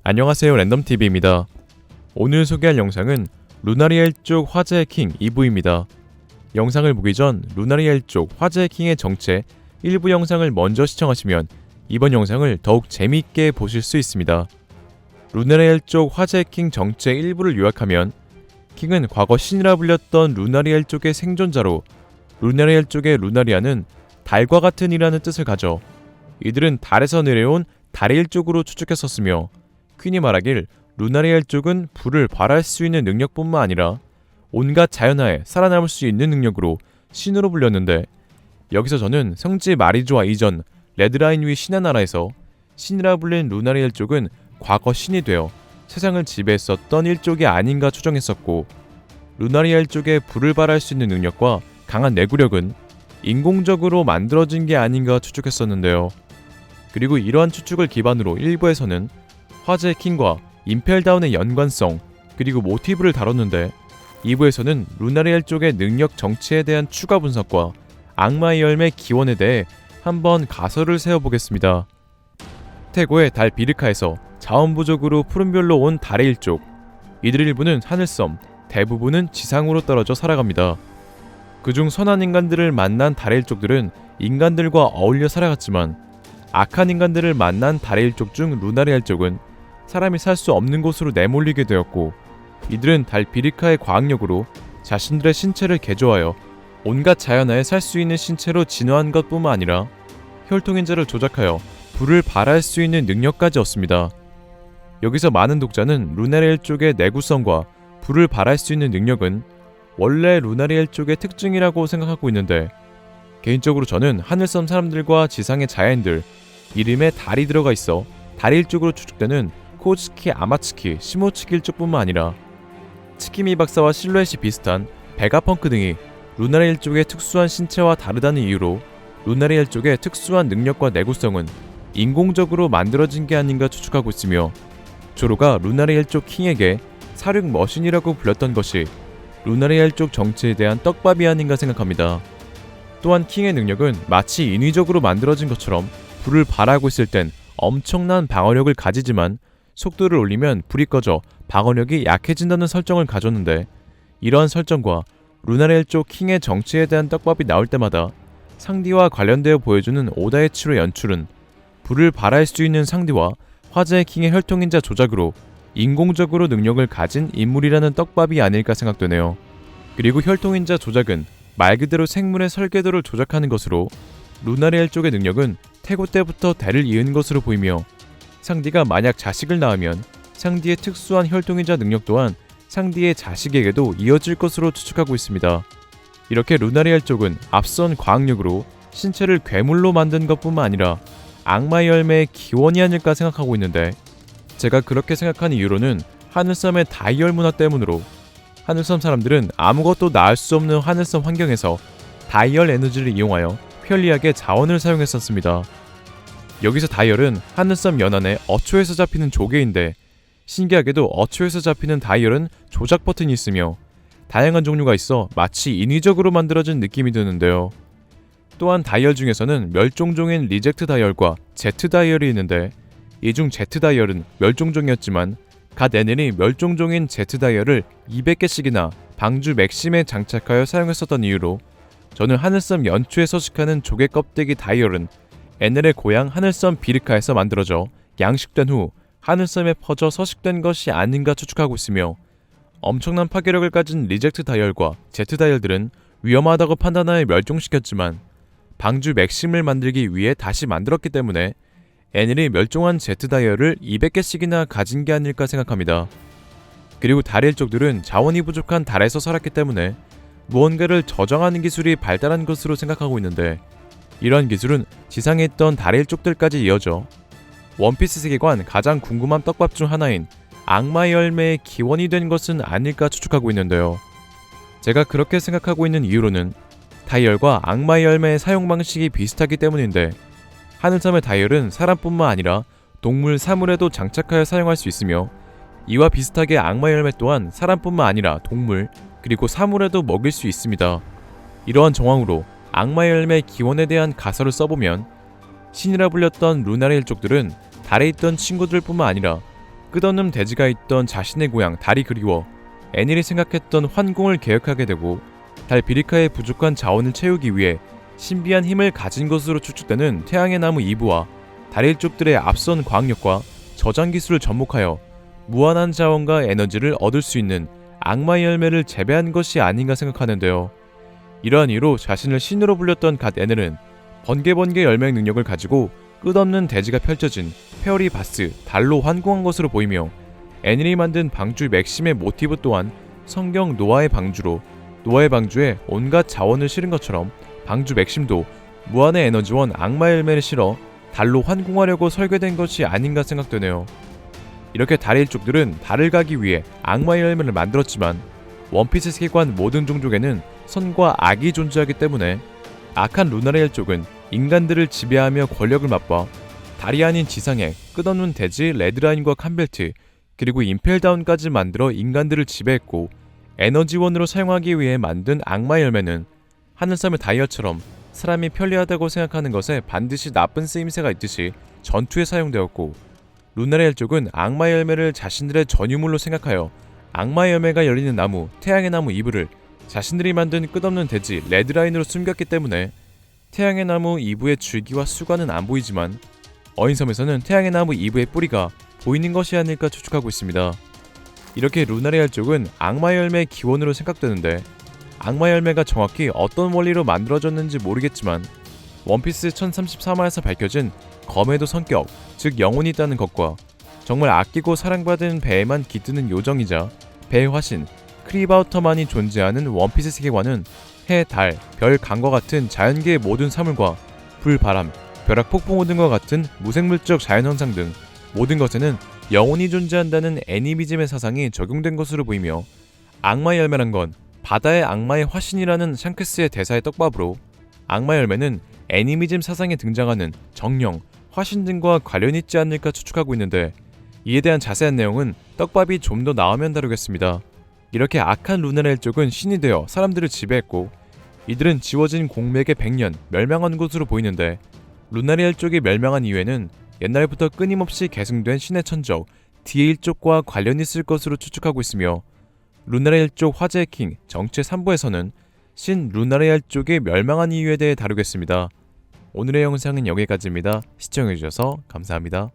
안녕하세요, 랜덤TV입니다. 오늘 소개할 영상은 루나리엘 쪽 화제 킹 2부입니다. 영상을 보기 전 루나리엘 쪽 화제 킹의 정체 1부 영상을 먼저 시청하시면 이번 영상을 더욱 재미있게 보실 수 있습니다. 루나리엘 쪽 화제 킹 정체 1부를 요약하면 킹은 과거 신이라 불렸던 루나리엘 쪽의 생존자로 루나리엘 쪽의 루나리아는 달과 같은 이라는 뜻을 가져 이들은 달에서 내려온 다리엘 쪽으로 추측했었으며 퀸이 말하길 루나리엘 쪽은 불을 발할 수 있는 능력뿐만 아니라 온갖 자연하에 살아남을 수 있는 능력으로 신으로 불렸는데 여기서 저는 성지 마리조아 이전 레드라인 위 신의 나라에서 신이라 불린 루나리엘 쪽은 과거 신이 되어 세상을 지배했었던 일족이 아닌가 추정했었고 루나리엘 쪽의 불을 발할 수 있는 능력과 강한 내구력은 인공적으로 만들어진 게 아닌가 추측했었는데요. 그리고 이러한 추측을 기반으로 1부에서는 화제 킹과 임펠다운의 연관성 그리고 모티브를 다뤘는데 2부에서는 루나리엘 쪽의 능력 정체에 대한 추가 분석과 악마의 열매 기원에 대해 한번 가설을 세워보겠습니다. 태고의 달 비르카에서 자원 부족으로 푸른별로 온 달의 일족, 이들 일부는 하늘섬, 대부분은 지상으로 떨어져 살아갑니다. 그중 선한 인간들을 만난 달의 일족들은 인간들과 어울려 살아갔지만 악한 인간들을 만난 달의 일족 중 루나리엘 쪽은 사람이 살 수 없는 곳으로 내몰리게 되었고 이들은 달 비리카의 과학력으로 자신들의 신체를 개조하여 온갖 자연하에 살 수 있는 신체로 진화한 것뿐만 아니라 혈통인자를 조작하여 불을 발할 수 있는 능력까지 얻습니다. 여기서 많은 독자는 루나리엘 쪽의 내구성과 불을 발할 수 있는 능력은 원래 루나리엘 쪽의 특징이라고 생각하고 있는데 개인적으로 저는 하늘섬 사람들과 지상의 자연들 이름에 달이 들어가 있어 달일 쪽으로 추측되는 코츠키, 아마츠키, 시모츠키 일족뿐만 아니라 치키미 박사와 실루엣이 비슷한 베가펑크 등이 루나리엘 쪽의 특수한 신체와 다르다는 이유로 루나리엘 쪽의 특수한 능력과 내구성은 인공적으로 만들어진 게 아닌가 추측하고 있으며 조로가 루나리엘 쪽 킹에게 사륙 머신이라고 불렸던 것이 루나리엘 쪽 정체에 대한 떡밥이 아닌가 생각합니다. 또한 킹의 능력은 마치 인위적으로 만들어진 것처럼 불을 발하고 있을 땐 엄청난 방어력을 가지지만 속도를 올리면 불이 꺼져 방어력이 약해진다는 설정을 가졌는데 이러한 설정과 루나리엘 쪽 킹의 정체에 대한 떡밥이 나올 때마다 상디와 관련되어 보여주는 오다에치로의 연출은 불을 발할 수 있는 상디와 화제의 킹의 혈통인자 조작으로 인공적으로 능력을 가진 인물이라는 떡밥이 아닐까 생각되네요. 그리고 혈통인자 조작은 말 그대로 생물의 설계도를 조작하는 것으로 루나리엘 쪽의 능력은 태고 때부터 대를 이은 것으로 보이며 상디가 만약 자식을 낳으면 상디의 특수한 혈통인자 능력 또한 상디의 자식에게도 이어질 것으로 추측하고 있습니다. 이렇게 루나리엘 쪽은 앞선 과학력으로 신체를 괴물로 만든 것뿐만 아니라 악마의 열매의 기원이 아닐까 생각하고 있는데 제가 그렇게 생각하는 이유로는 하늘섬의 다이얼 문화 때문으로 하늘섬 사람들은 아무것도 낳을 수 없는 하늘섬 환경에서 다이얼 에너지를 이용하여 편리하게 자원을 사용했었습니다. 여기서 다이얼은 하늘섬 연안의 어초에서 잡히는 조개인데 신기하게도 어초에서 잡히는 다이얼은 조작 버튼이 있으며 다양한 종류가 있어 마치 인위적으로 만들어진 느낌이 드는데요. 또한 다이얼 중에서는 멸종종인 리젝트 다이얼과 제트 다이얼이 있는데 이 중 제트 다이얼은 멸종종이었지만 갓 에넬이 멸종종인 제트 다이얼을 200개씩이나 방주 맥심에 장착하여 사용했었던 이유로 저는 하늘섬 연초에 서식하는 조개 껍데기 다이얼은 에넬의 고향 하늘섬 비르카에서 만들어져 양식된 후 하늘섬에 퍼져 서식된 것이 아닌가 추측하고 있으며 엄청난 파괴력을 가진 리젝트 다이얼과 제트 다이얼들은 위험하다고 판단하여 멸종시켰지만 방주 맥심을 만들기 위해 다시 만들었기 때문에 에넬이 멸종한 제트 다이얼을 200개씩이나 가진 게 아닐까 생각합니다. 그리고 다리엘 쪽들은 자원이 부족한 달에서 살았기 때문에 무언가를 저장하는 기술이 발달한 것으로 생각하고 있는데 이러한 기술은 지상에 있던 다리엘 쪽들까지 이어져 원피스 세계관 가장 궁금한 떡밥 중 하나인 악마의 열매의 기원이 된 것은 아닐까 추측하고 있는데요. 제가 그렇게 생각하고 있는 이유로는 다이얼과 악마의 열매의 사용 방식이 비슷하기 때문인데 하늘섬의 다이얼은 사람뿐만 아니라 동물, 사물에도 장착하여 사용할 수 있으며 이와 비슷하게 악마의 열매 또한 사람뿐만 아니라 동물, 그리고 사물에도 먹일 수 있습니다. 이러한 정황으로 악마의 열매 기원에 대한 가설을 써보면 신이라 불렸던 루나리엘 쪽들은 달에 있던 친구들뿐만 아니라 끝없는 대지가 있던 자신의 고향 달이 그리워 애닐이 생각했던 환궁을 개혁하게 되고 달 비리카의 부족한 자원을 채우기 위해 신비한 힘을 가진 것으로 추측되는 태양의 나무 이브와 달일족들의 앞선 과학력과 저장 기술을 접목하여 무한한 자원과 에너지를 얻을 수 있는 악마의 열매를 재배한 것이 아닌가 생각하는데요. 이러한 이유로 자신을 신으로 불렸던 갓 애넬은 번개번개 열매 능력을 가지고 끝없는 대지가 펼쳐진 페어리 바스 달로 환궁한 것으로 보이며 애닐이 만든 방주 맥심의 모티브 또한 성경 노아의 방주로 노아의 방주에 온갖 자원을 실은 것처럼 방주 맥심도 무한의 에너지원 악마의 열매를 실어 달로 환궁하려고 설계된 것이 아닌가 생각되네요. 이렇게 달일족들은 달을 가기 위해 악마의 열매를 만들었지만 원피스 세계관 모든 종족에는 선과 악이 존재하기 때문에 악한 루나리엘 쪽은 인간들을 지배하며 권력을 맛봐 달이 아닌 지상에 끝없는 대지 레드라인과 칸벨트 그리고 임펠다운까지 만들어 인간들을 지배했고 에너지원으로 사용하기 위해 만든 악마의 열매는 하늘섬의 다이어처럼 사람이 편리하다고 생각하는 것에 반드시 나쁜 쓰임새가 있듯이 전투에 사용되었고 루나리엘 쪽은 악마의 열매를 자신들의 전유물로 생각하여 악마의 열매가 열리는 나무 태양의 나무 이브를 자신들이 만든 끝없는 대지 레드라인으로 숨겼기 때문에 태양의 나무 이브의 줄기와 수관은 안 보이지만 어인섬에서는 태양의 나무 이브의 뿌리가 보이는 것이 아닐까 추측하고 있습니다. 이렇게 루나리엘 쪽은 악마의 열매의 기원으로 생각되는데 악마의 열매가 정확히 어떤 원리로 만들어졌는지 모르겠지만 원피스 1034화에서 밝혀진 검에도 성격, 즉 영혼이 있다는 것과 정말 아끼고 사랑받은 배에만 깃드는 요정이자 배의 화신, 크리바우터만이 존재하는 원피스 세계관은 해, 달, 별, 강과 같은 자연계의 모든 사물과 불, 바람, 벼락, 폭풍 등과 같은 무생물적 자연현상 등 모든 것에는 영혼이 존재한다는 애니미즘의 사상이 적용된 것으로 보이며 악마의 열매란 건 바다의 악마의 화신이라는 샹크스의 대사의 떡밥으로 악마의 열매는 애니미즘 사상에 등장하는 정령, 화신 등과 관련이 있지 않을까 추측하고 있는데 이에 대한 자세한 내용은 떡밥이 좀 더 나오면 다루겠습니다. 이렇게 악한 루나리엘 쪽은 신이 되어 사람들을 지배했고 이들은 지워진 공맥의 100년 멸망한 것으로 보이는데 루나리엘 쪽이 멸망한 이유에는 옛날부터 끊임없이 계승된 신의 천적 디에일 쪽과 관련이 있을 것으로 추측하고 있으며 루나리엘 쪽 화제의 킹 정체 3부에서는 신 루나리엘 쪽이 멸망한 이유에 대해 다루겠습니다. 오늘의 영상은 여기까지입니다. 시청해주셔서 감사합니다.